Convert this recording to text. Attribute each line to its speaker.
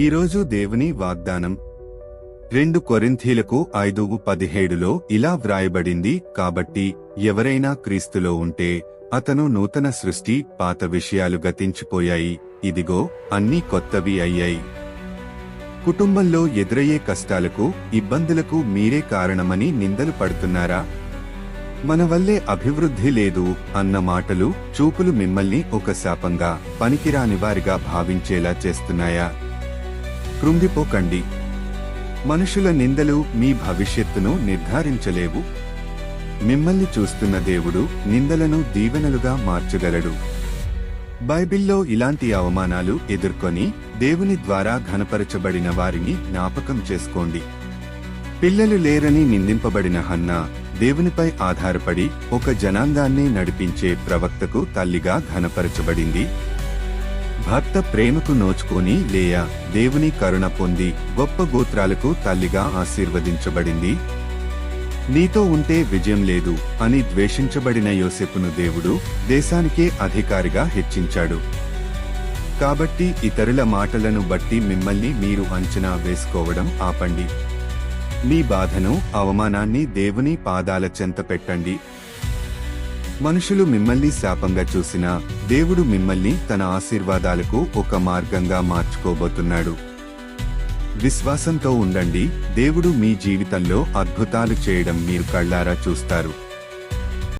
Speaker 1: ఈరోజు దేవుని వాగ్దానం 2 కొరింథీలకు 5:17లో ఇలా వ్రాయబడింది. కాబట్టి ఎవరైనా క్రీస్తులో ఉంటే అతను నూతన సృష్టి, పాత విషయాలు గతించిపోయాయి, ఇదిగో అన్నీ కొత్తవి అయ్యాయి. కుటుంబంలో ఎదురయ్యే కష్టాలకు, ఇబ్బందులకు మీరే కారణమని నిందలు పడుతున్నారా? మన వల్లే అభివృద్ధి లేదు అన్న మాటలు, చూపులు మిమ్మల్ని ఒక శాపంగా, పనికిరాని వారిగా భావించేలా చేస్తున్నాయా? కృంగిపోకండి. మనుషుల నిందలు మీ భవిష్యత్తును నిర్ధారించలేవు. మిమ్మల్ని చూస్తున్న దేవుడు నిందలను దీవెనలుగా మార్చగలడు. బైబిల్లో ఇలాంటి అవమానాలు ఎదుర్కొని దేవుని ద్వారా ఘనపరచబడిన వారిని జ్ఞాపకం చేసుకోండి. పిల్లలు లేరని నిందింపబడిన హన్నా దేవునిపై ఆధారపడి ఒక జనాంగాన్ని నడిపించే ప్రవక్తకు తల్లిగా ఘనపరచబడింది. భర్త ప్రేమకు నోచుకొని లేయా దేవుని కరుణ పొంది గొప్ప గోత్రాలకు తల్లిగా ఆశీర్వదించబడింది. నీతో ఉంటే విజయం లేదు అని ద్వేషించబడిన యోసేపును దేవుడు దేశానికే అధికారిగా హెచ్చించాడు. కాబట్టి ఇతరుల మాటలను బట్టి మిమ్మల్ని మీరు అంచనా వేసుకోవడం ఆపండి. మీ బాధను, అవమానాన్ని దేవుని పాదాల చెంత పెట్టండి. మనుషులు మిమ్మల్ని శాపంగా చూసినా దేవుడు మిమ్మల్ని తన ఆశీర్వాదాలకు ఒక మార్గంగా మార్చుకోబోతున్నాడు. విశ్వాసంతో ఉండండి. దేవుడు మీ జీవితంలో అద్భుతాలు చేయడం మీరు కళ్ళారా చూస్తారు.